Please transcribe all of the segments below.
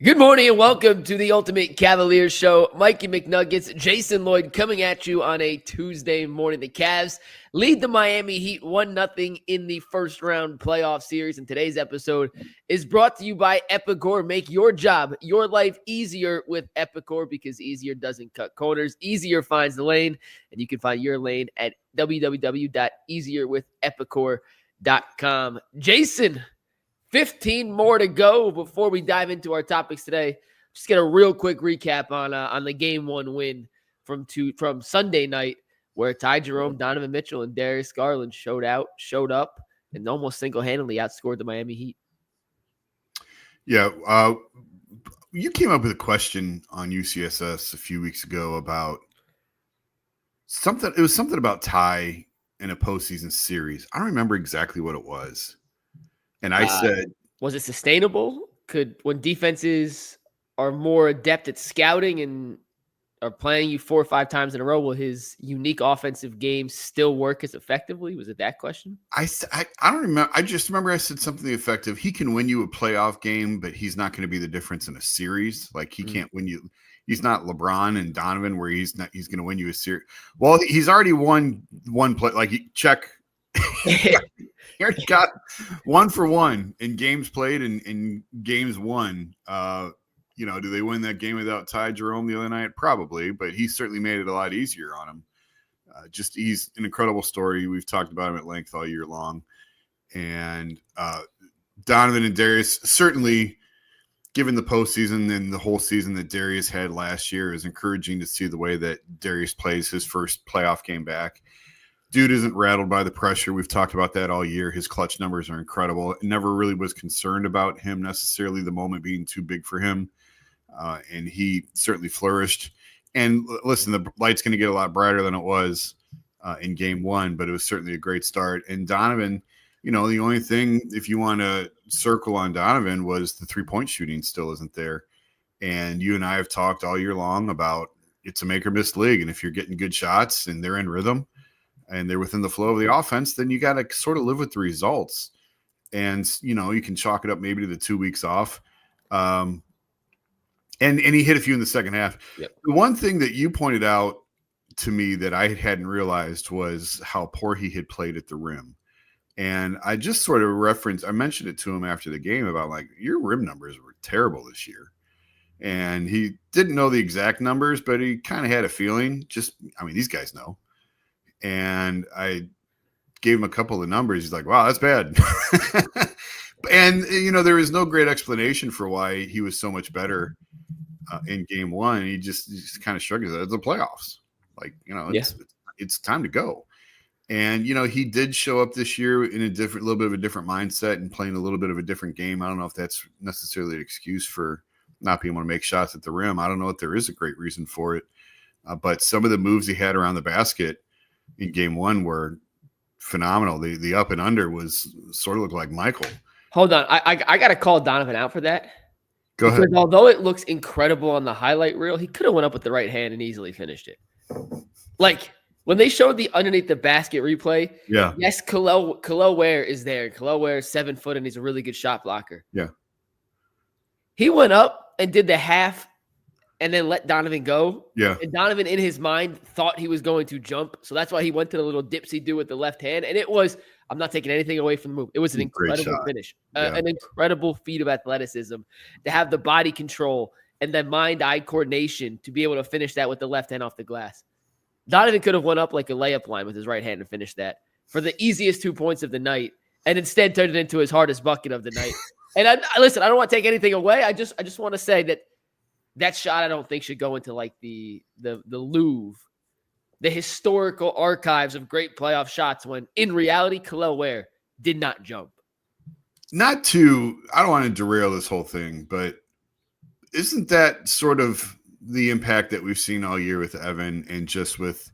Good morning and welcome to the Ultimate Cavaliers Show. Mikey McNuggets, Jason Lloyd coming at you on a Tuesday morning. The Cavs lead the Miami Heat 1-0 in the first round playoff series. And today's episode is brought to you by Epicor. Make your job, your life easier with Epicor because easier doesn't cut corners. Easier finds the lane. And you can find your lane at www.easierwithepicor.com. Jason, 15 more to go before we dive into our topics today. Just get a real quick recap on the game one win from Sunday night, where Ty Jerome, Donovan Mitchell, and Darius Garland showed up, and almost single-handedly outscored the Miami Heat. Yeah, you came up with a question on UCSS a few weeks ago about something. It was something about Ty in a postseason series. I don't remember exactly what it was. And I said, was it sustainable? When defenses are more adept at scouting and are playing you 4 or 5 times in a row, will his unique offensive game still work as effectively? Was it that question? I don't remember. I just remember I said something effective. He can win you a playoff game, but he's not going to be the difference in a series. Like he can't win you. He's not LeBron and Donovan where he's going to win you a series. Well, he's already won one play. Like check. He already got 1 for 1 in games played and in games won. Do they win that game without Ty Jerome the other night? Probably, but he certainly made it a lot easier on him. He's an incredible story. We've talked about him at length all year long. And Donovan and Darius, certainly given the postseason and the whole season that Darius had last year, is encouraging to see the way that Darius plays his first playoff game back. Dude isn't rattled by the pressure. We've talked about that all year. His clutch numbers are incredible. Never really was concerned about him necessarily, the moment being too big for him. And he certainly flourished. And listen, the light's going to get a lot brighter than it was in game one, but it was certainly a great start. And Donovan, the only thing, if you want to circle on Donovan, was the 3-point shooting still isn't there. And you and I have talked all year long about it's a make or miss league. And if you're getting good shots and they're in rhythm, and they're within the flow of the offense, then you got to sort of live with the results. And, you can chalk it up maybe to the 2 weeks off. And he hit a few in the second half. Yep. The one thing that you pointed out to me that I hadn't realized was how poor he had played at the rim. And I just sort of I mentioned it to him after the game about your rim numbers were terrible this year. And he didn't know the exact numbers, but he kind of had a feeling. These guys know. And I gave him a couple of numbers. He's like, wow, that's bad. And, there is no great explanation for why he was so much better in game one. He just kind of shrugged his head. It's the playoffs. It's time to go. And, he did show up this year in a little bit of a different mindset and playing a little bit of a different game. I don't know if that's necessarily an excuse for not being able to make shots at the rim. I don't know if there is a great reason for it. But some of the moves he had around the basket in game one were phenomenal. The up and under was sort of looked like Michael. Hold on. I got to call Donovan out for that. Go ahead. Because although it looks incredible on the highlight reel, he could have went up with the right hand and easily finished it. When they showed the underneath the basket replay, yeah. Yes, Khalil Ware is there. Khalil Ware is 7 foot and he's a really good shot blocker. Yeah. He went up and did the half and then let Donovan go. Yeah. And Donovan, in his mind, thought he was going to jump. So that's why he went to the little dipsy do with the left hand. And it was, I'm not taking anything away from the move. It was an incredible finish, an incredible feat of athleticism to have the body control and then mind-eye coordination to be able to finish that with the left hand off the glass. Donovan could have went up like a layup line with his right hand and finished that for the easiest 2 points of the night and instead turned it into his hardest bucket of the night. And I don't want to take anything away. I just want to say that shot I don't think should go into the Louvre, the historical archives of great playoff shots when in reality Khalil Ware did not jump. I don't want to derail this whole thing, but isn't that sort of the impact that we've seen all year with Evan and just with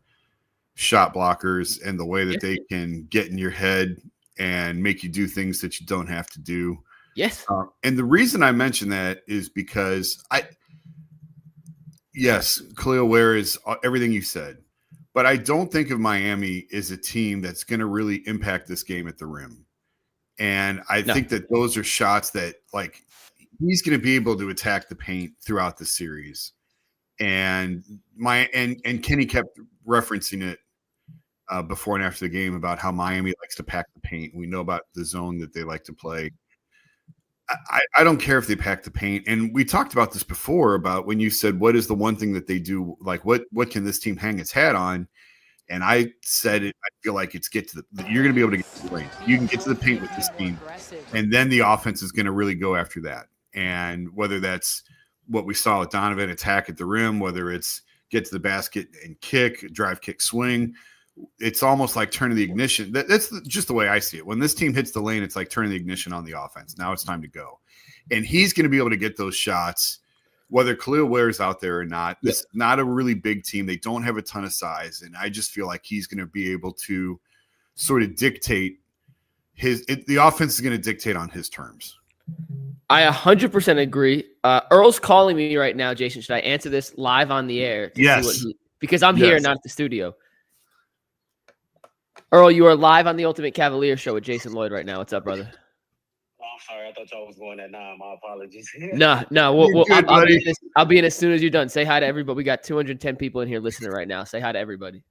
shot blockers and the way that they can get in your head and make you do things that you don't have to do? Yes. And the reason I mention that is because yes, Khalil Ware is everything you said, but I don't think of Miami as a team that's going to really impact this game at the rim. And I think that those are shots that he's going to be able to attack the paint throughout the series. And Kenny kept referencing it before and after the game about how Miami likes to pack the paint. We know about the zone that they like to play. I don't care if they pack the paint. And we talked about this before about when you said, what is the one thing that they do? Like, what can this team hang its hat on? And I said it. I feel like it's you're going to be able to get to the lane. You can get to the paint with this team, and then the offense is going to really go after that. And whether that's what we saw with Donovan, attack at the rim, whether it's get to the basket and kick, drive, kick, swing, it's almost like turning the ignition. That's just the way I see it. When this team hits the lane, it's like turning the ignition on the offense. Now it's time to go. And he's going to be able to get those shots, whether Khalil Ware's out there or not. It's not a really big team. They don't have a ton of size. And I just feel like he's going to be able to sort of dictate the offense is going to dictate on his terms. I 100% agree. Earl's calling me right now, Jason. Should I answer this live on the air? Yes. Because I'm here, not at the studio. Earl, you are live on the Ultimate Cavaliers show with Jason Lloyd right now. What's up, brother? Oh, I'm sorry. I thought y'all was going at 9. My apologies. No. I'll be in as soon as you're done. Say hi to everybody. We got 210 people in here listening right now. Say hi to everybody.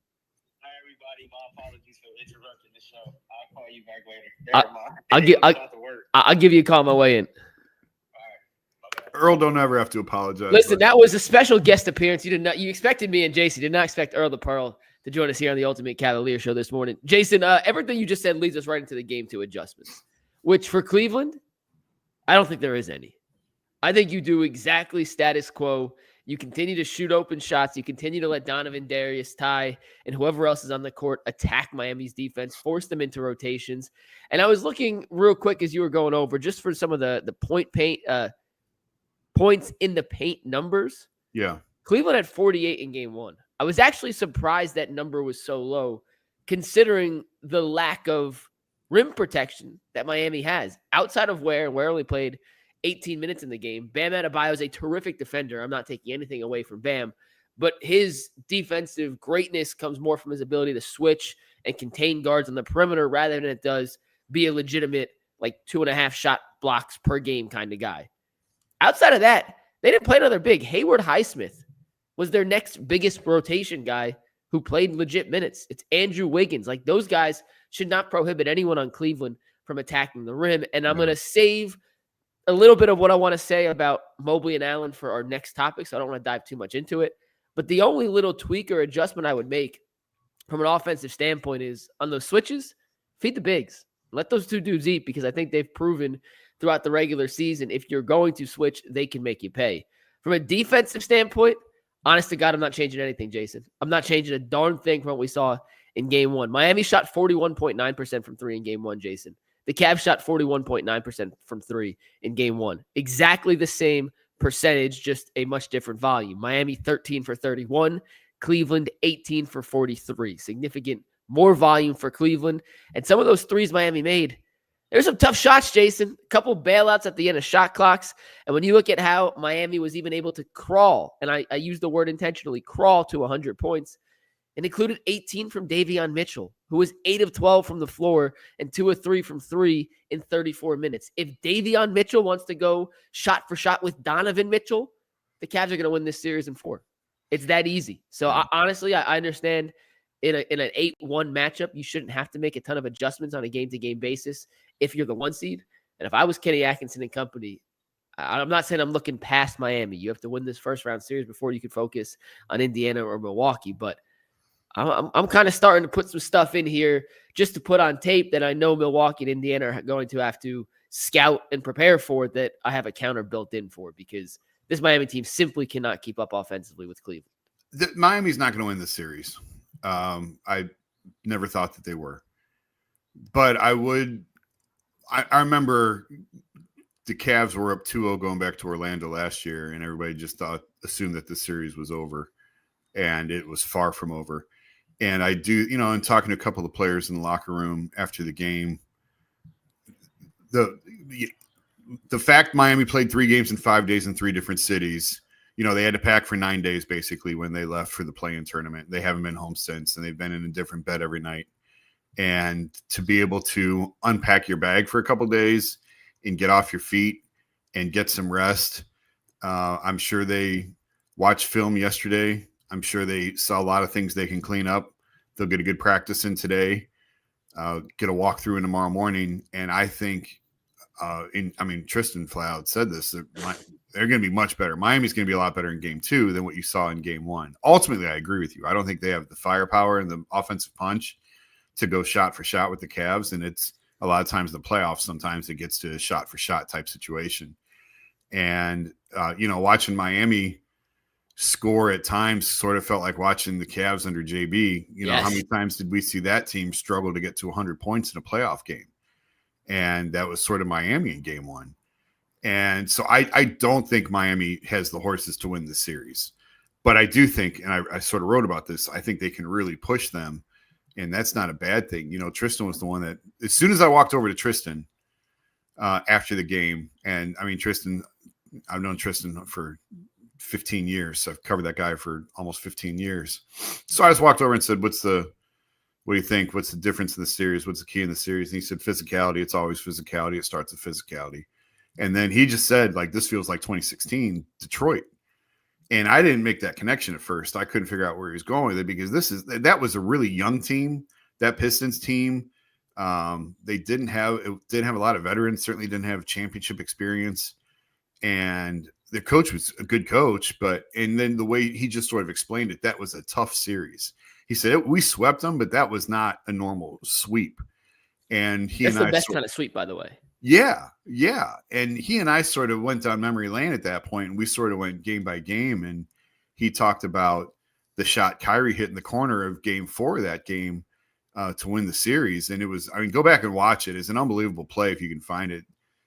Hi, everybody. My apologies for interrupting the show. I'll call you back later. I'll give you a call on my way in. Earl don't ever have to apologize. Listen, that was a special guest appearance. You expected me and Jason. Did not expect Earl the Pearl to join us here on the Ultimate Cavalier show this morning. Jason, everything you just said leads us right into the game 2 adjustments, which for Cleveland, I don't think there is any. I think you do exactly status quo. You continue to shoot open shots. You continue to let Donovan, Darius, Ty, and whoever else is on the court attack Miami's defense, force them into rotations. And I was looking real quick as you were going over just for some of the points in the paint numbers. Yeah. Cleveland had 48 in game 1. I was actually surprised that number was so low, considering the lack of rim protection that Miami has. Outside of Ware only played 18 minutes in the game. Bam Adebayo is a terrific defender. I'm not taking anything away from Bam, but his defensive greatness comes more from his ability to switch and contain guards on the perimeter rather than it does be a legitimate, like 2.5 shot blocks per game kind of guy. Outside of that, they didn't play another big. Hayward Highsmith was their next biggest rotation guy who played legit minutes. It's Andrew Wiggins. Like, those guys should not prohibit anyone on Cleveland from attacking the rim. And I'm going to save a little bit of what I want to say about Mobley and Allen for our next topic, so I don't want to dive too much into it. But the only little tweak or adjustment I would make from an offensive standpoint is on those switches, feed the bigs. Let those two dudes eat, because I think they've proven throughout the regular season, if you're going to switch, they can make you pay. From a defensive standpoint, honest to God, I'm not changing anything, Jason. I'm not changing a darn thing from what we saw in game 1. Miami shot 41.9% from 3 in game 1, Jason. The Cavs shot 41.9% from 3 in game 1. Exactly the same percentage, just a much different volume. Miami 13 for 31, Cleveland 18 for 43. Significant more volume for Cleveland. And some of those threes Miami made, there's some tough shots, Jason. A couple bailouts at the end of shot clocks. And when you look at how Miami was even able to crawl, and I use the word intentionally, crawl to 100 points, and included 18 from Davion Mitchell, who was 8 of 12 from the floor and 2 of 3 from 3 in 34 minutes. If Davion Mitchell wants to go shot for shot with Donovan Mitchell, the Cavs are going to win this series in 4. It's that easy. So honestly, I understand in an 8-1 matchup, you shouldn't have to make a ton of adjustments on a game-to-game basis if you're the 1 seed. And if I was Kenny Atkinson and company, I'm not saying I'm looking past Miami. You have to win this first-round series before you can focus on Indiana or Milwaukee. But I'm kind of starting to put some stuff in here just to put on tape that I know Milwaukee and Indiana are going to have to scout and prepare for, that I have a counter built in for, because this Miami team simply cannot keep up offensively with Cleveland. Miami's not going to win this series. I never thought that they were, but I remember the Cavs were up 2-0 going back to Orlando last year, and everybody just assumed that the series was over, and it was far from over. And I do, and talking to a couple of players in the locker room after the game, the fact Miami played 3 games in 5 days in 3 different cities, they had to pack for 9 days basically when they left for the play-in tournament. They haven't been home since, and they've been in a different bed every night. And to be able to unpack your bag for a couple of days and get off your feet and get some rest. I'm sure they watched film yesterday. I'm sure they saw a lot of things they can clean up. They'll get a good practice in today, get a walkthrough in tomorrow morning. And I think, Tristan flat out said this, they're going to be much better. Miami's going to be a lot better in game 2 than what you saw in game 1. Ultimately, I agree with you. I don't think they have the firepower and the offensive punch to go shot for shot with the Cavs. And it's a lot of times the playoffs, sometimes it gets to a shot for shot type situation. And, watching Miami score at times sort of felt like watching the Cavs under JB. Yes. How many times did we see that team struggle to get to 100 points in a playoff game? And that was sort of Miami in game 1. And so I don't think Miami has the horses to win the series. But I do think, and I sort of wrote about this, I think they can really push them. And that's not a bad thing. Tristan was the one that, as soon as I walked over to Tristan after the game, and Tristan, I've known Tristan for 15 years. So I've covered that guy for almost 15 years. So I just walked over and said, what do you think? What's the difference in the series? What's the key in the series? And he said, physicality. It's always physicality. It starts with physicality. And then he just said, this feels like 2016 Detroit. And I didn't make that connection at first. I couldn't figure out where he was going with it, because that was a really young team, that Pistons team. They didn't have a lot of veterans, certainly didn't have championship experience. And the coach was a good coach, and then the way he just sort of explained it, that was a tough series. He said, we swept them, but that was not a normal sweep. And that's the best kind of sweep, by the way. Yeah. And he and I sort of went down memory lane at that point, and we sort of went game by game. And he talked about the shot Kyrie hit in the corner of game 4 of that game to win the series. And it was, go back and watch it. It's an unbelievable play if you can find it.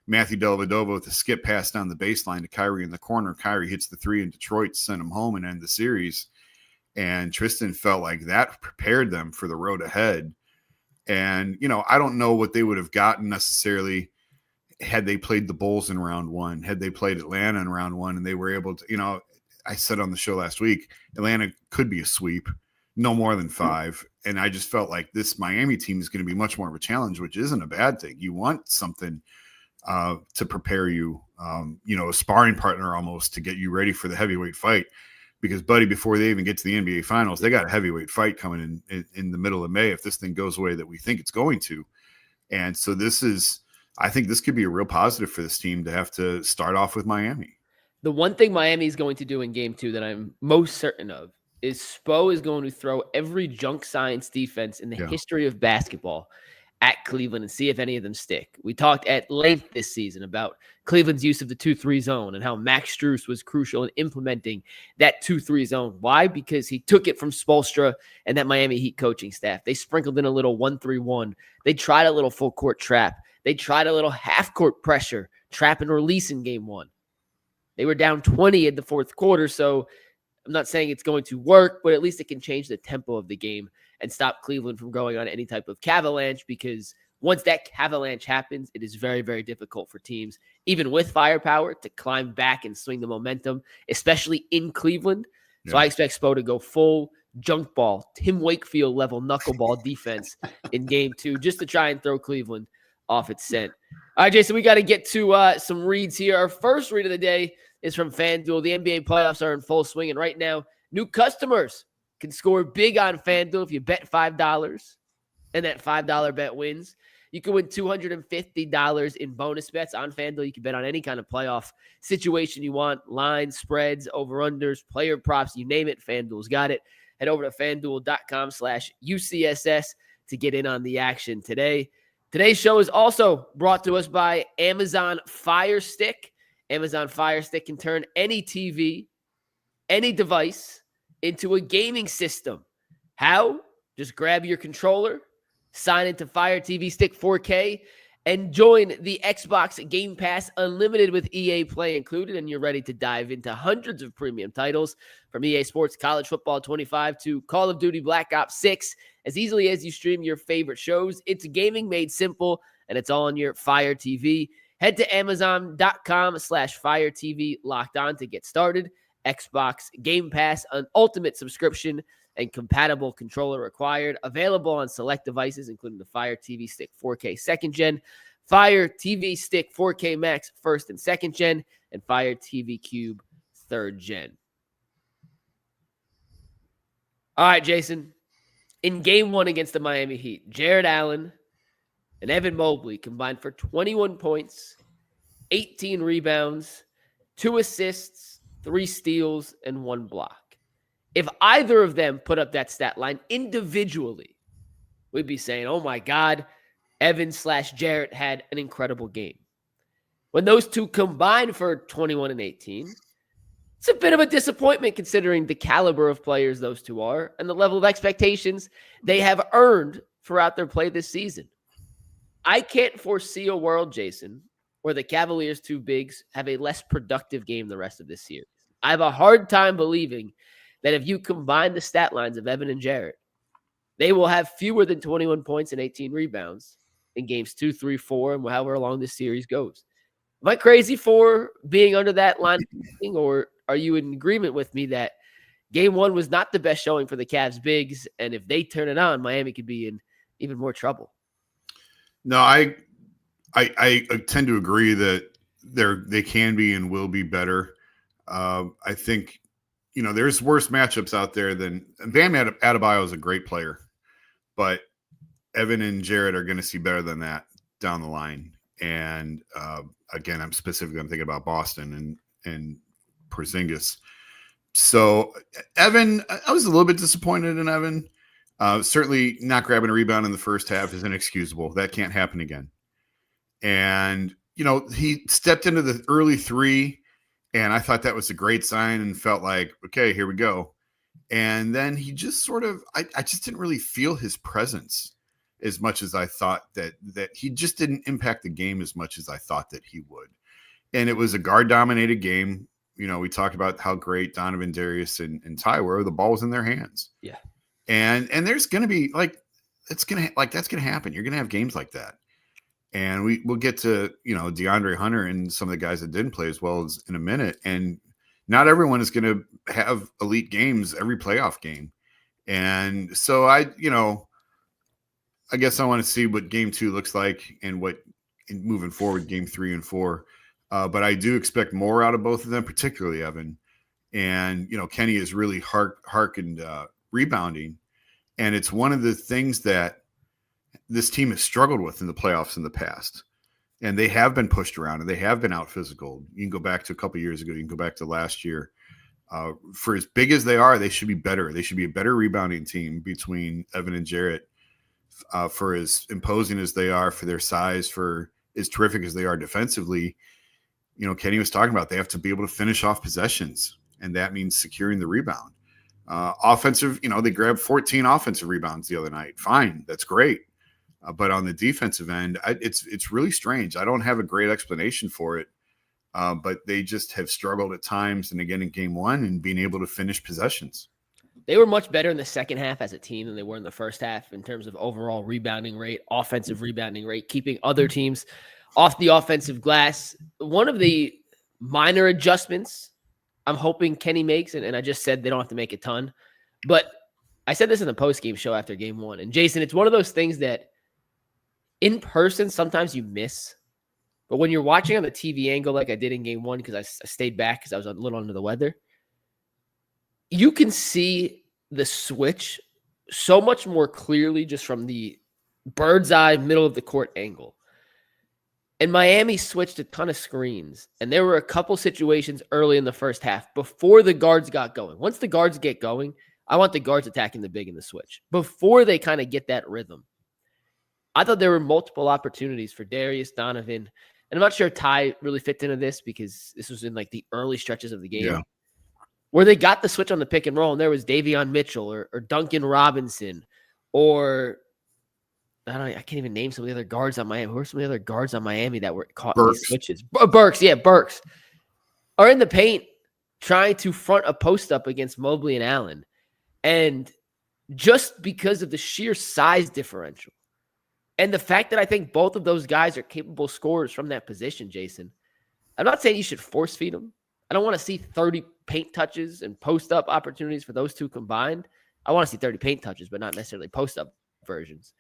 Matthew Dellavedova with a skip pass down the baseline to Kyrie in the corner. Kyrie hits the 3 in Detroit to send him home and end the series. And Tristan felt like that prepared them for the road ahead. And, I don't know what they would have gotten necessarily had they played the Bulls in round 1, had they played Atlanta in round 1, and they were able to, I said on the show last week, Atlanta could be a sweep, no more than 5. And I just felt like this Miami team is going to be much more of a challenge, which isn't a bad thing. You want something to prepare you, a sparring partner almost to get you ready for the heavyweight fight. Because, buddy, before they even get to the NBA Finals, they got a heavyweight fight coming in the middle of May if this thing goes the way that we think it's going to. And so I think this could be a real positive for this team to have to start off with Miami. The one thing Miami is going to do in game 2 that I'm most certain of is Spo is going to throw every junk science defense in the history of basketball at Cleveland and see if any of them stick. We talked at length this season about Cleveland's use of the 2-3 zone and how Max Strus was crucial in implementing that 2-3 zone. Why? Because he took it from Spoelstra and that Miami Heat coaching staff. They sprinkled in a little 1-3-1. They tried a little full court trap. They tried a little half court pressure, trap and release in game 1. They were down 20 in the fourth quarter, so I'm not saying it's going to work, but at least it can change the tempo of the game and stop Cleveland from going on any type of cavalanche, because once that cavalanche happens, it is very, very difficult for teams, even with firepower, to climb back and swing the momentum, especially in Cleveland. Yeah. So I expect Spo to go full junk ball, Tim Wakefield level knuckleball defense in game 2, just to try and throw Cleveland off its scent. All right, Jason, we got to get to some reads here. Our first read of the day is from FanDuel. The NBA playoffs are in full swing, and right now, new customers can score big on FanDuel if you bet $5 and that $5 bet wins. You can win $250 in bonus bets on FanDuel. You can bet on any kind of playoff situation you want, lines, spreads, over-unders, player props, you name it, FanDuel's got it. Head over to FanDuel.com/UCSS to get in on the action today. Today's show is also brought to us by Amazon Fire Stick. Amazon Fire Stick can turn any TV, any device into a gaming system. How? Just grab your controller, sign into Fire TV Stick 4K, and join the Xbox Game Pass Unlimited with EA Play included, and you're ready to dive into hundreds of premium titles from EA Sports College Football 25 to Call of Duty Black Ops 6 as easily as you stream your favorite shows. It's gaming made simple, and it's all on your Fire TV. Head to Amazon.com/Fire TV Locked On to get started. Xbox Game Pass, an ultimate subscription and compatible controller required. Available on select devices, including the Fire TV Stick 4K 2nd Gen, Fire TV Stick 4K Max 1st and 2nd gen, and Fire TV Cube 3rd gen. All right, Jason. In Game 1 against the Miami Heat, Jarrett Allen and Evan Mobley combined for 21 points, 18 rebounds, 2 assists, 3 steals, and 1 block. If either of them put up that stat line individually, we'd be saying, oh my God, Evan/Jarrett had an incredible game. When those two combined for 21 and 18, it's a bit of a disappointment considering the caliber of players those two are and the level of expectations they have earned throughout their play this season. I can't foresee a world, Jason, where the Cavaliers' two bigs have a less productive game the rest of this series. I have a hard time believing that if you combine the stat lines of Evan and Jarrett, they will have fewer than 21 points and 18 rebounds in games 2, 3, 4, and however long this series goes. Am I crazy for being under that line, or are you in agreement with me that Game 1 was not the best showing for the Cavs bigs, and if they turn it on, Miami could be in even more trouble? No, I tend to agree that they can be and will be better. I think, there's worse matchups out there than Bam Adebayo is a great player, but Evan and Jarrett are going to see better than that down the line. And again, I'm thinking about Boston and Porzingis. So Evan, I was a little bit disappointed in Evan. Certainly not grabbing a rebound in the first half is inexcusable. That can't happen again. And, he stepped into the early 3, and I thought that was a great sign and felt like, okay, here we go. And then he just sort of, I just didn't really feel his presence as much as I thought that he just didn't impact the game as much as I thought that he would. And it was a guard-dominated game. We talked about how great Donovan, Darius, and Ty were. The ball was in their hands. Yeah. And there's going to be that's going to happen. You're going to have games like that. And we'll get to, DeAndre Hunter and some of the guys that didn't play as well as in a minute. And not everyone is going to have elite games every playoff game. And so I guess I want to see what Game 2 looks like and what moving forward, Game 3 and 4. But I do expect more out of both of them, particularly Evan. And, Kenny is really harkened rebounding. And it's one of the things that this team has struggled with in the playoffs in the past. And they have been pushed around and they have been out physical. You can go back to a couple of years ago. You can go back to last year. For as big as they are, they should be better. They should be a better rebounding team between Evan and Jarrett. For as imposing as they are, for their size, for as terrific as they are defensively, Kenny was talking about they have to be able to finish off possessions, and that means securing the rebound. Offensive, they grabbed 14 offensive rebounds the other night. Fine, that's great. But on the defensive end, it's really strange. I don't have a great explanation for it, but they just have struggled at times, and again in Game 1, and being able to finish possessions. They were much better in the second half as a team than they were in the first half in terms of overall rebounding rate, offensive rebounding rate, keeping other teams off the offensive glass. One of the minor adjustments I'm hoping Kenny makes, and I just said they don't have to make a ton, but I said this in the postgame show after Game 1. And Jason, it's one of those things that in person, sometimes you miss. But when you're watching on the TV angle like I did in Game 1, because I stayed back because I was a little under the weather, you can see the switch so much more clearly just from the bird's eye middle of the court angle. And Miami switched a ton of screens. And there were a couple situations early in the first half before the guards got going. Once the guards get going, I want the guards attacking the big in the switch. Before they kind of get that rhythm, I thought there were multiple opportunities for Darius, Donovan. And I'm not sure Ty really fit into this because this was in like the early stretches of the game. Yeah. Where they got the switch on the pick and roll, and there was Davion Mitchell or Duncan Robinson or I can't even name some of the other guards on Miami. Who are some of the other guards on Miami that were caught in these switches? Burks are in the paint trying to front a post up against Mobley and Allen. And just because of the sheer size differential and the fact that I think both of those guys are capable scorers from that position, Jason, I'm not saying you should force feed them. I don't want to see 30 paint touches and post up opportunities for those two combined. I want to see 30 paint touches, but not necessarily post up versions.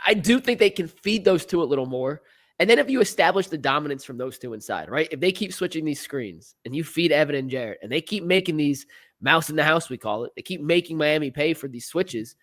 I do think they can feed those two a little more. And then if you establish the dominance from those two inside, right? If they keep switching these screens and you feed Evan and Jarrett and they keep making these mouse in the house, we call it, they keep making Miami pay for these switches,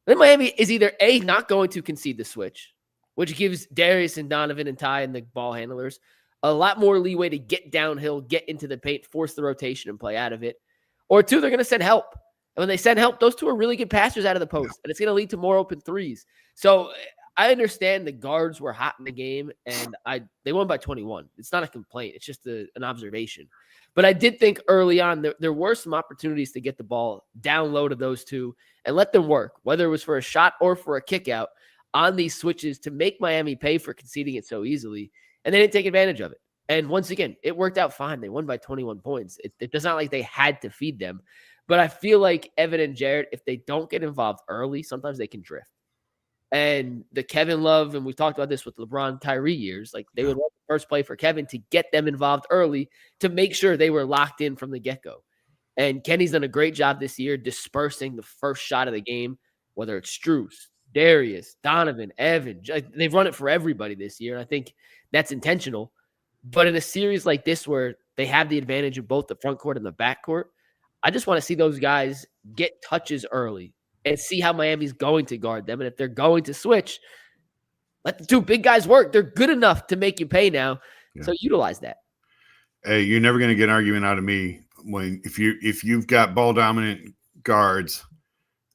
then Miami is either A, not going to concede the switch, which gives Darius and Donovan and Ty and the ball handlers a lot more leeway to get downhill, get into the paint, force the rotation, and play out of it. Or two, they're going to send help. And when they send help, those two are really good passers out of the post, and it's going to lead to more open threes. So I understand the guards were hot in the game, and they won by 21. It's not a complaint. It's just an observation. But I did think early on there were some opportunities to get the ball down low to those two and let them work, whether it was for a shot or for a kick out on these switches to make Miami pay for conceding it so easily. And they didn't take advantage of it. And once again, it worked out fine. They won by 21 points. It's not like they had to feed them. But I feel like Evan and Jarrett, if they don't get involved early, sometimes they can drift. And the Kevin Love, and we've talked about this with LeBron, Kyrie years, like they would want the first play for Kevin to get them involved early to make sure they were locked in from the get-go. And Kenny's done a great job this year dispersing the first shot of the game, whether it's Strus, Darius, Donovan, Evan. They've run it for everybody this year. And I think that's intentional. But in a series like this where they have the advantage of both the front court and the back court, I just want to see those guys get touches early and see how Miami's going to guard them. And if they're going to switch, let the two big guys work. They're good enough to make you pay now. Yeah. So utilize that. Hey, you're never going to get an argument out of me if you've got ball dominant guards,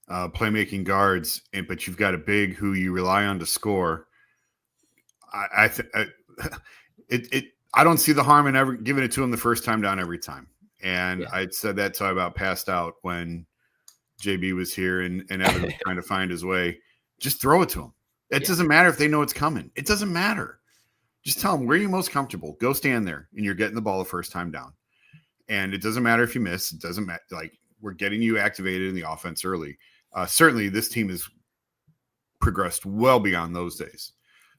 playmaking guards, but you've got a big who you rely on to score. I don't see the harm in ever giving it to him the first time down every time. And I'd said that till I about passed out when JB was here and Evan was trying to find his way. Just throw it to him. It doesn't matter if they know it's coming. It doesn't matter. Just tell them where you're most comfortable. Go stand there, and you're getting the ball the first time down. And it doesn't matter if you miss. It doesn't matter. Like, we're getting you activated in the offense early. Certainly, this team has progressed well beyond those days.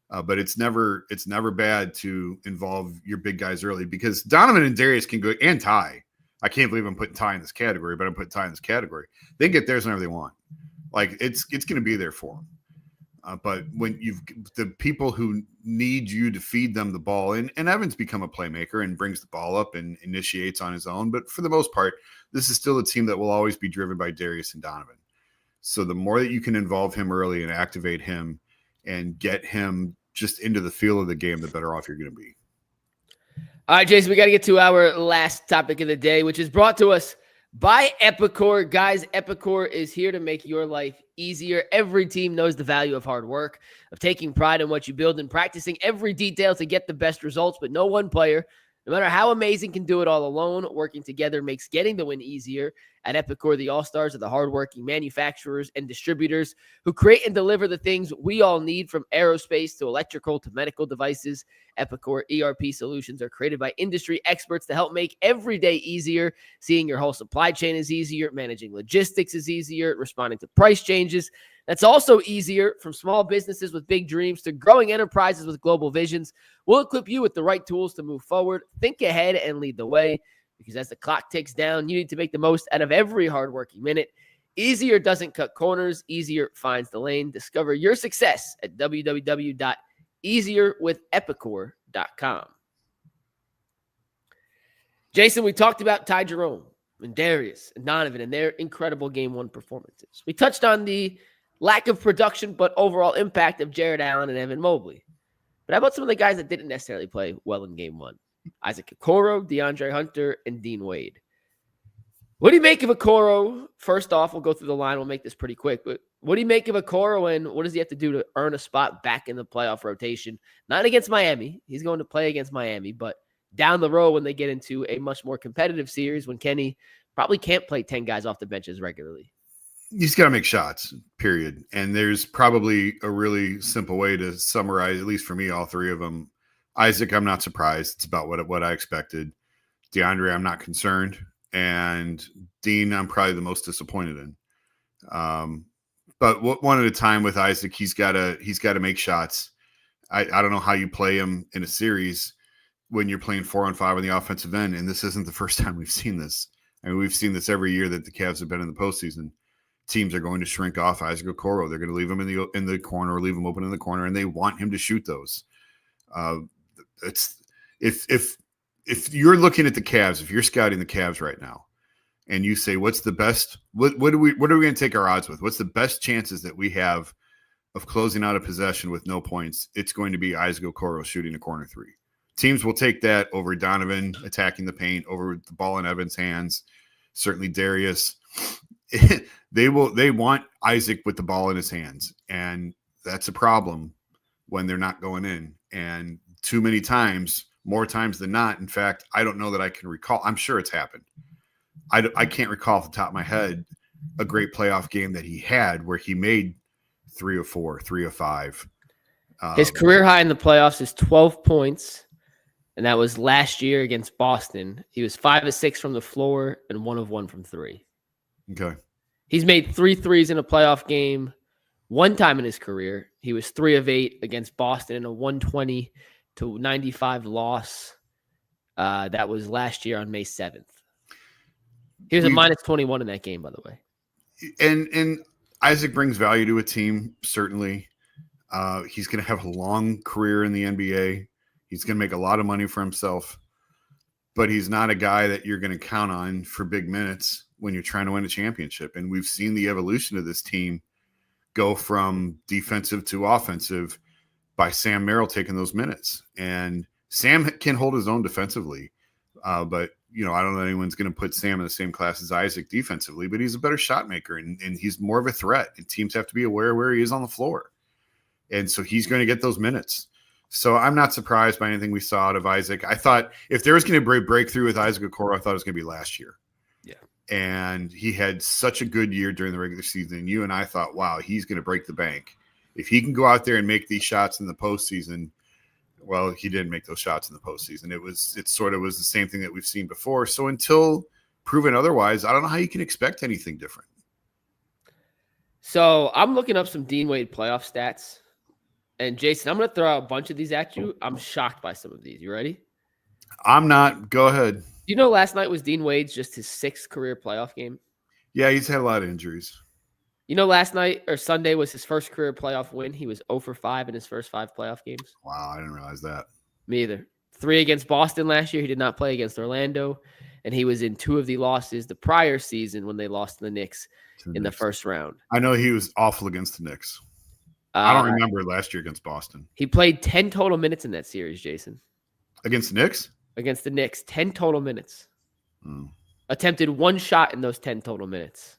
But it's never bad to involve your big guys early because Donovan and Darius can go, and Ty. I can't believe I'm putting Ty in this category, but I'm putting Ty in this category. They can get theirs whenever they want. Like, it's going to be there for them. But when you've the people who need you to feed them the ball, and Evan's become a playmaker and brings the ball up and initiates on his own. But for the most part, this is still a team that will always be driven by Darius and Donovan. So the more that you can involve him early and activate him and get him just into the feel of the game, the better off you're going to be. All right, Jason, we got to get to our last topic of the day, which is brought to us by Epicor. Guys, Epicor is here to make your life easier. Every team knows the value of hard work, of taking pride in what you build and practicing every detail to get the best results, but no one player, no matter how amazing, can do it all alone. Working together makes getting the win easier. At Epicor, the all-stars are the hardworking manufacturers and distributors who create and deliver the things we all need, from aerospace to electrical to medical devices. Epicor ERP solutions are created by industry experts to help make every day easier. Seeing your whole supply chain is easier. Managing logistics is easier. Responding to price changes, that's also easier. From small businesses with big dreams to growing enterprises with global visions, we'll equip you with the right tools to move forward. Think ahead and lead the way, because as the clock ticks down, you need to make the most out of every hardworking minute. Easier doesn't cut corners. Easier finds the lane. Discover your success at www.easierwithepicor.com. Jason, we talked about Ty Jerome and Darius and Donovan and their incredible Game 1 performances. We touched on the lack of production but overall impact of Jarrett Allen and Evan Mobley. But how about some of the guys that didn't necessarily play well in Game 1? Isaac Okoro, DeAndre Hunter, and Dean Wade. What do you make of Okoro? First off, we'll go through the line. We'll make this pretty quick. But what do you make of Okoro, and what does he have to do to earn a spot back in the playoff rotation? Not against Miami. He's going to play against Miami, but down the road when they get into a much more competitive series when Kenny probably can't play 10 guys off the benches regularly. He's got to make shots, period. And there's probably a really simple way to summarize, at least for me, all three of them. Isaac, I'm not surprised. It's about what I expected. DeAndre, I'm not concerned. And Dean, I'm probably the most disappointed in. But one at a time with Isaac, he's got to make shots. I don't know how you play him in a series when you're playing 4-on-5 on the offensive end. And this isn't the first time we've seen this. I mean, we've seen this every year that the Cavs have been in the postseason. Teams are going to shrink off Isaac Okoro. They're going to leave him in the corner or leave him open in the corner, and they want him to shoot those. It's if you're looking at the Cavs, if you're scouting the Cavs right now, and you say, what's the best? What are we going to take our odds with? What's the best chances that we have of closing out a possession with no points? It's going to be Isaac Okoro shooting a corner three. Teams will take that over Donovan attacking the paint, over the ball in Evan's hands. Certainly Darius. They want Isaac with the ball in his hands, and that's a problem when they're not going in. And too many times, more times than not. In fact, I don't know that I can recall. I'm sure it's happened. I can't recall off the top of my head a great playoff game that he had where he made 3 of 4, 3 of 5. His career high in the playoffs is 12 points, and that was last year against Boston. He was 5 of 6 from the floor and 1 of 1 from 3. Okay. He's made 3 threes in a playoff game one time in his career. He was 3 of 8 against Boston in a 120-95 loss. That was last year on May 7th. He was a minus 21 in that game, by the way. And Isaac brings value to a team, certainly. He's going to have a long career in the NBA. He's going to make a lot of money for himself. But he's not a guy that you're going to count on for big minutes when you're trying to win a championship. And we've seen the evolution of this team go from defensive to offensive by Sam Merrill taking those minutes. And Sam can hold his own defensively. But, I don't know that anyone's going to put Sam in the same class as Isaac defensively, but he's a better shot maker and he's more of a threat. And teams have to be aware where he is on the floor. And so he's going to get those minutes. So I'm not surprised by anything we saw out of Isaac. I thought if there was going to be a breakthrough with Isaac Okoro, I thought it was going to be last year. Yeah. And he had such a good year during the regular season. And you and I thought, wow, he's going to break the bank. If he can go out there and make these shots in the postseason, well, he didn't make those shots in the postseason. It sort of was the same thing that we've seen before. So until proven otherwise, I don't know how you can expect anything different. So I'm looking up some Dean Wade playoff stats. And Jason, I'm going to throw out a bunch of these at you. I'm shocked by some of these. You ready? I'm not. Go ahead. Last night was Dean Wade's just his 6th career playoff game? Yeah, he's had a lot of injuries. Last night or Sunday was his first career playoff win. He was 0 for 5 in his first 5 playoff games. Wow, I didn't realize that. Me either. 3 against Boston last year. He did not play against Orlando. And he was in 2 of the losses the prior season when they lost to the Knicks in the first round. I know he was awful against the Knicks. I don't remember last year against Boston. He played 10 total minutes in that series, Jason. Against the Knicks? Against the Knicks, 10 total minutes. Attempted 1 shot in those 10 total minutes.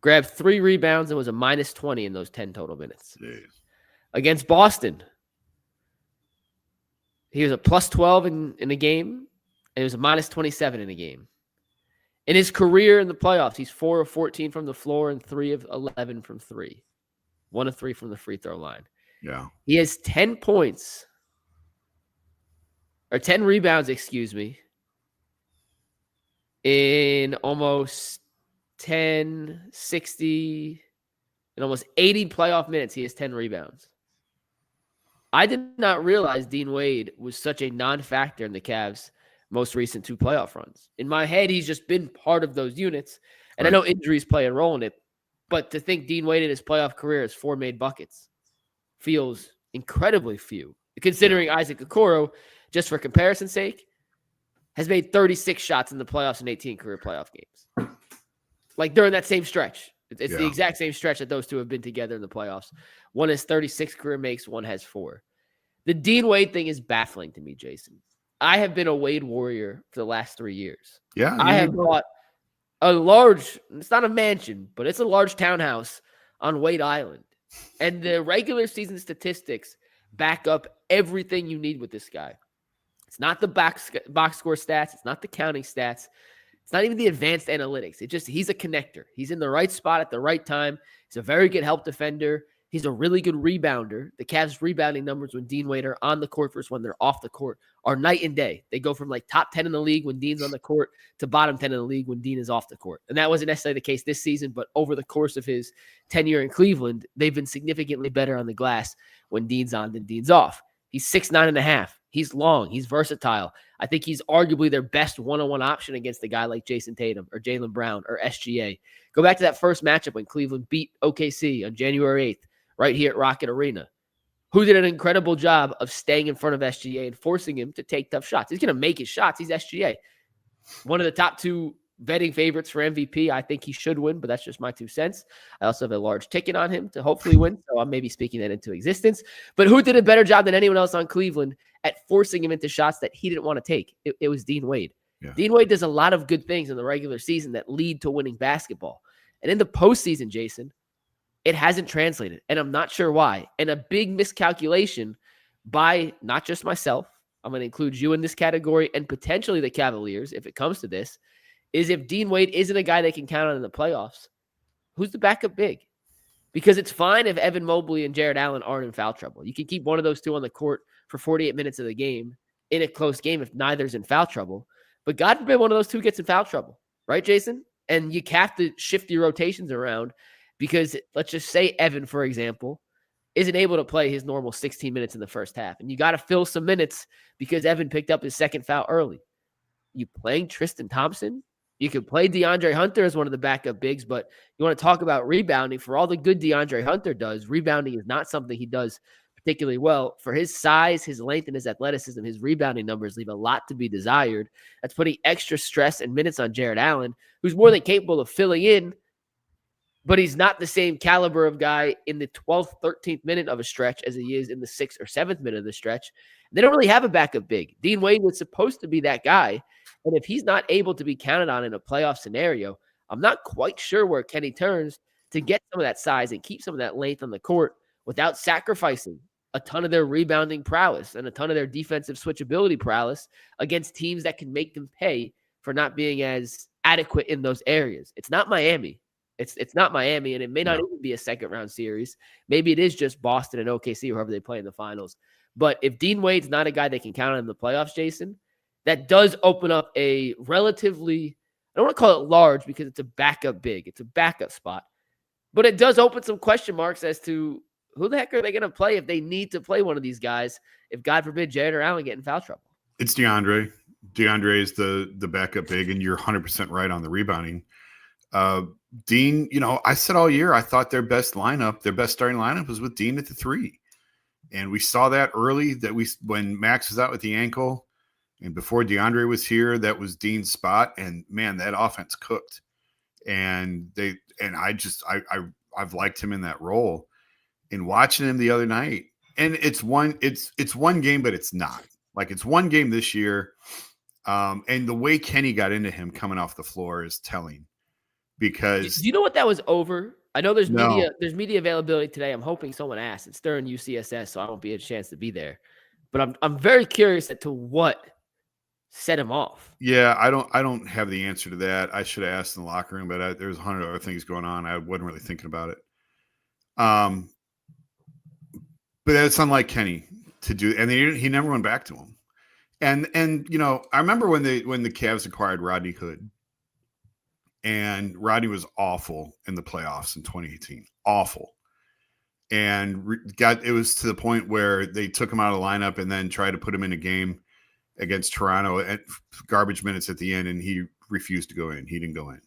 Grabbed 3 rebounds and was a minus 20 in those 10 total minutes. Jeez. Against Boston, he was a plus 12 in a game, and he was a minus 27 in a game. In his career in the playoffs, he's 4 of 14 from the floor and 3 of 11 from 3. 1 of 3 from the free throw line. Yeah. He has 10 points, or 10 rebounds, in almost 10, 60, in almost 80 playoff minutes. He has 10 rebounds. I did not realize Dean Wade was such a non-factor in the Cavs' most recent 2 playoff runs. In my head, he's just been part of those units. And right. I know injuries play a role in it, but to think Dean Wade in his playoff career has 4 made buckets feels incredibly few. Considering Isaac Okoro, just for comparison's sake, has made 36 shots in the playoffs in 18 career playoff games. Like during that same stretch. It's the exact same stretch that those two have been together in the playoffs. One has 36 career makes, one has 4. The Dean Wade thing is baffling to me, Jason. I have been a Wade warrior for the last 3 years. Yeah. I have bought a large, it's not a mansion, but it's a large townhouse on Wade Island. And the regular season statistics back up everything you need with this guy. It's not the box score stats. It's not the counting stats. It's not even the advanced analytics. He's a connector. He's in the right spot at the right time. He's a very good help defender. He's a really good rebounder. The Cavs' rebounding numbers when Dean Wade are on the court versus when they're off the court are night and day. They go from like top 10 in the league when Dean's on the court to bottom 10 in the league when Dean is off the court. And that wasn't necessarily the case this season, but over the course of his tenure in Cleveland, they've been significantly better on the glass when Dean's on than Dean's off. He's 6'9.5". He's long. He's versatile. I think he's arguably their best one-on-one option against a guy like Jason Tatum or Jaylen Brown or SGA. Go back to that first matchup when Cleveland beat OKC on January 8th, right here at Rocket Arena. who did an incredible job of staying in front of SGA and forcing him to take tough shots. He's going to make his shots. He's SGA. One of the top 2 betting favorites for MVP. I think he should win, but that's just my 2 cents. I also have a large ticket on him to hopefully win, so I'm maybe speaking that into existence. But who did a better job than anyone else on Cleveland at forcing him into shots that he didn't want to take? It was Dean Wade. Yeah. Dean Wade does a lot of good things in the regular season that lead to winning basketball. And in the postseason, Jason, it hasn't translated, and I'm not sure why. And a big miscalculation by not just myself, I'm going to include you in this category, and potentially the Cavaliers, if it comes to this, is if Dean Wade isn't a guy they can count on in the playoffs, who's the backup big? Because it's fine if Evan Mobley and Jarrett Allen aren't in foul trouble. You can keep one of those 2 on the court for 48 minutes of the game in a close game if neither's in foul trouble. But God forbid one of those 2 gets in foul trouble, right, Jason? And you have to shift your rotations around because let's just say Evan, for example, isn't able to play his normal 16 minutes in the first half. And you got to fill some minutes because Evan picked up his second foul early. You playing Tristan Thompson? You could play DeAndre Hunter as one of the backup bigs, but you want to talk about rebounding. For all the good DeAndre Hunter does, rebounding is not something he does particularly well. For his size, his length, and his athleticism, his rebounding numbers leave a lot to be desired. That's putting extra stress and minutes on Jarrett Allen, who's more than capable of filling in, but he's not the same caliber of guy in the 12th, 13th minute of a stretch as he is in the 6th or 7th minute of the stretch. They don't really have a backup big. Dean Wade was supposed to be that guy. And if he's not able to be counted on in a playoff scenario, I'm not quite sure where Kenny turns to get some of that size and keep some of that length on the court without sacrificing a ton of their rebounding prowess and a ton of their defensive switchability prowess against teams that can make them pay for not being as adequate in those areas. It's not Miami. It's not Miami, and it may not even be a second-round series. Maybe it is just Boston and OKC, or whoever they play in the finals. But if Dean Wade's not a guy they can count on in the playoffs, Jason, that does open up a relatively, I don't want to call it large because it's a backup big. It's a backup spot. But it does open some question marks as to who the heck are they going to play if they need to play one of these guys, if God forbid Jarrett or Allen get in foul trouble. It's DeAndre. DeAndre is the backup big, and you're 100% right on the rebounding. Dean, I said all year I thought their best starting lineup was with Dean at the 3. And we saw that early when Max was out with the ankle and before DeAndre was here, that was Dean's spot. And man, that offense cooked. And I've liked him in that role. And watching him the other night, and it's one game, but it's not. Like, it's one game this year. And the way Kenny got into him coming off the floor is telling. Because do you know what that was over? I know there's media availability today. I'm hoping someone asks. It's during UCSS, so I won't be a chance to be there. But I'm very curious as to what set him off. Yeah, I don't have the answer to that. I should have asked in the locker room, but there's 100 other things going on. I wasn't really thinking about it. But it's unlike Kenny to do, and he never went back to him. And I remember when the Cavs acquired Rodney Hood. And Rodney was awful in the playoffs in 2018. Awful. And it was to the point where they took him out of the lineup and then tried to put him in a game against Toronto at garbage minutes at the end, and he refused to go in. He didn't go in.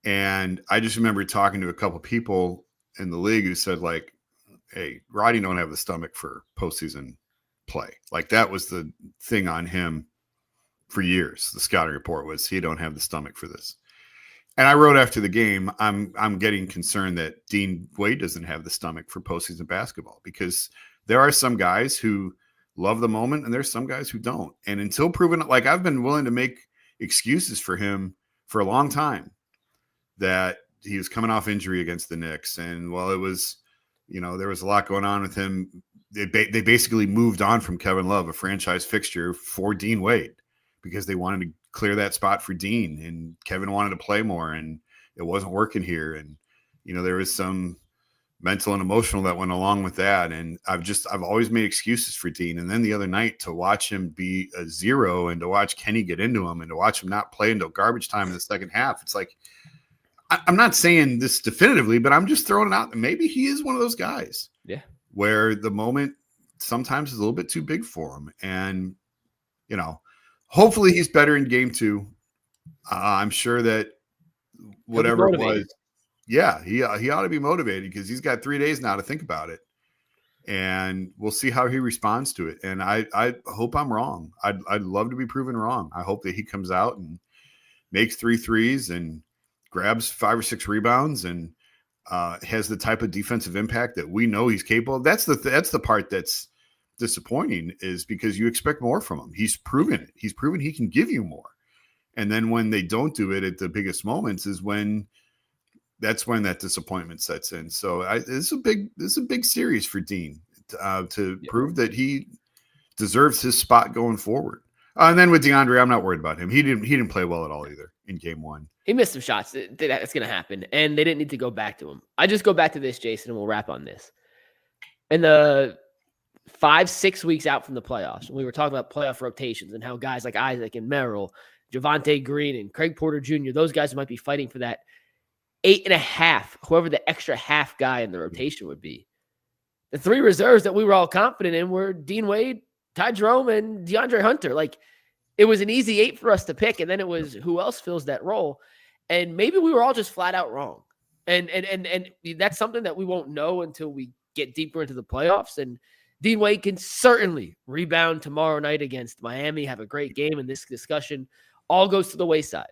And I just remember talking to a couple people in the league who said, like, hey, Rodney don't have the stomach for postseason play. Like, that was the thing on him for years. The scouting report was he don't have the stomach for this. And I wrote after the game, I'm getting concerned that Dean Wade doesn't have the stomach for postseason basketball, because there are some guys who love the moment and there's some guys who don't. And until proven, like, I've been willing to make excuses for him for a long time that he was coming off injury against the Knicks. And while it was, there was a lot going on with him, they basically moved on from Kevin Love, a franchise fixture, for Dean Wade, because they wanted to clear that spot for Dean, and Kevin wanted to play more, and it wasn't working here. And, there was some mental and emotional that went along with that. And I've always made excuses for Dean. And then the other night, to watch him be a zero and to watch Kenny get into him and to watch him not play until garbage time in the second half, it's like, I'm not saying this definitively, but I'm just throwing it out. Maybe he is one of those guys. Yeah. Where the moment sometimes is a little bit too big for him. And, hopefully he's better in game 2. I'm sure that whatever it was, he ought to be motivated, because he's got 3 days now to think about it. and we'll see how he responds to it. And I hope I'm wrong. I'd love to be proven wrong. I hope that he comes out and makes 3 threes and grabs 5 or 6 rebounds and has the type of defensive impact that we know he's capable of. That's the part that's disappointing, is because you expect more from him. He's proven it. He's proven he can give you more. And then when they don't do it at the biggest moments is when that disappointment sets in. So this is a big series for Dean to prove that he deserves his spot going forward. And then with DeAndre, I'm not worried about him. He didn't play well at all either in game 1. He missed some shots. That's going to happen. And they didn't need to go back to him. I just go back to this, Jason, and we'll wrap on this. In the 5-6 weeks out from the playoffs, when we were talking about playoff rotations and how guys like Isaac and Merrill, Javonte Green and Craig Porter Jr., those guys might be fighting for that 8.5, whoever the extra half guy in the rotation would be. The 3 reserves that we were all confident in were Dean Wade, Ty Jerome, and DeAndre Hunter. Like, it was an easy 8 for us to pick, and then it was who else fills that role. And maybe we were all just flat out wrong. And that's something that we won't know until we get deeper into the playoffs. And Dean Wade can certainly rebound tomorrow night against Miami, have a great game, and this discussion all goes to the wayside.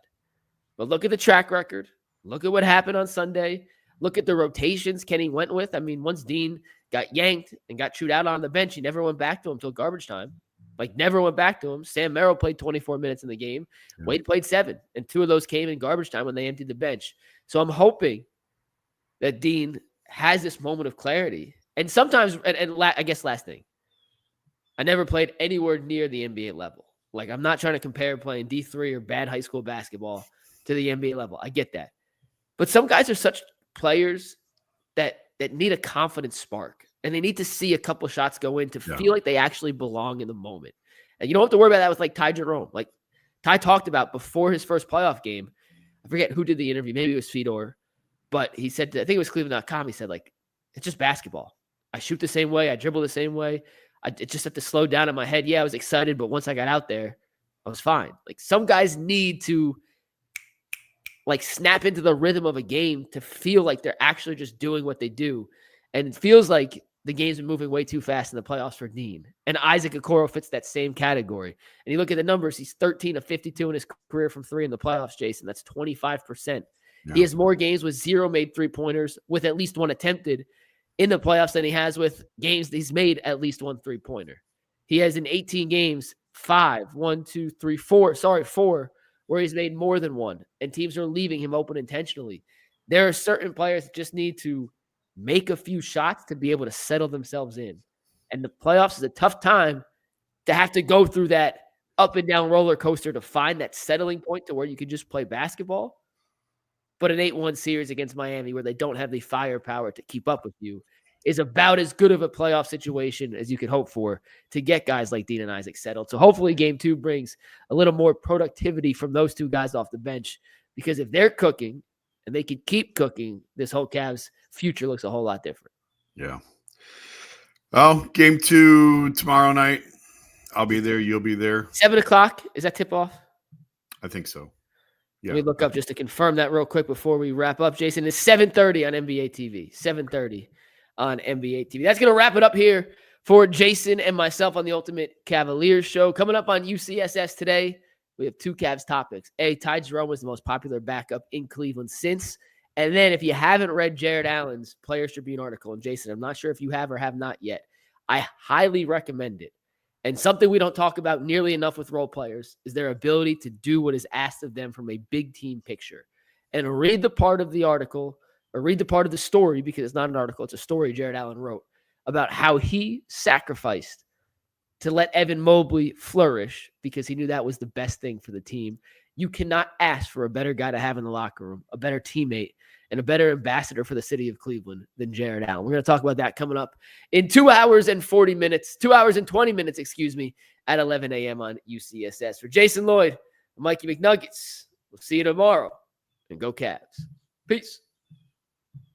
But look at the track record. Look at what happened on Sunday. Look at the rotations Kenny went with. I mean, once Dean got yanked and got chewed out on the bench, he never went back to him until garbage time. Like, never went back to him. Sam Merrill played 24 minutes in the game. Yeah. Wade played 7, and 2 of those came in garbage time when they emptied the bench. So I'm hoping that Dean has this moment of clarity. And sometimes, I guess last thing, I never played anywhere near the NBA level. Like, I'm not trying to compare playing D3 or bad high school basketball to the NBA level. I get that. But some guys are such players that need a confidence spark. And they need to see a couple shots go in to feel like they actually belong in the moment. And you don't have to worry about that with like Ty Jerome. Like Ty talked about before his first playoff game. I forget who did the interview. Maybe it was Fedor. But he said, I think it was Cleveland.com. He said, like, it's just basketball. I shoot the same way. I dribble the same way. It just had to slow down in my head. Yeah, I was excited, but once I got out there, I was fine. Like, some guys need to like snap into the rhythm of a game to feel like they're actually just doing what they do. And it feels like the game's been moving way too fast in the playoffs for Dean. And Isaac Okoro fits that same category. And you look at the numbers, he's 13 of 52 in his career from 3 in the playoffs, Jason. That's 25%. Yeah. He has more games with 0 made 3-pointers with at least 1 attempted in the playoffs than he has with games that he's made at least 1 3-pointer. He has in 18 games, 4, where he's made more than 1, and teams are leaving him open intentionally. There are certain players that just need to make a few shots to be able to settle themselves in. And the playoffs is a tough time to have to go through that up and down roller coaster to find that settling point to where you can just play basketball. But an 8-1 series against Miami where they don't have the firepower to keep up with you is about as good of a playoff situation as you could hope for to get guys like Dean and Isaac settled. So hopefully game 2 brings a little more productivity from those 2 guys off the bench, because if they're cooking and they can keep cooking, this whole Cavs future looks a whole lot different. Yeah. Well, game 2 tomorrow night. I'll be there. You'll be there. 7:00. Is that tip off? I think so. Yeah. Let me look up just to confirm that real quick before we wrap up, Jason. It's 7:30 on NBA TV. 7:30 on NBA TV. That's going to wrap it up here for Jason and myself on the Ultimate Cavaliers show. Coming up on UCSS today, we have 2 Cavs topics. A, Ty Jerome was the most popular backup in Cleveland since. And then if you haven't read Jarrett Allen's Players Tribune article, and Jason, I'm not sure if you have or have not yet, I highly recommend it. And something we don't talk about nearly enough with role players is their ability to do what is asked of them from a big team picture. And read the part of the article, or read the part of the story, because it's not an article, it's a story Jarrett Allen wrote about how he sacrificed to let Evan Mobley flourish because he knew that was the best thing for the team. You cannot ask for a better guy to have in the locker room, a better teammate, and a better ambassador for the city of Cleveland than Jarrett Allen. We're going to talk about that coming up in 2 hours and 20 minutes, at 11 a.m. on UCSS. For Jason Lloyd, Mikey McNuggets, we'll see you tomorrow, and go Cavs. Peace.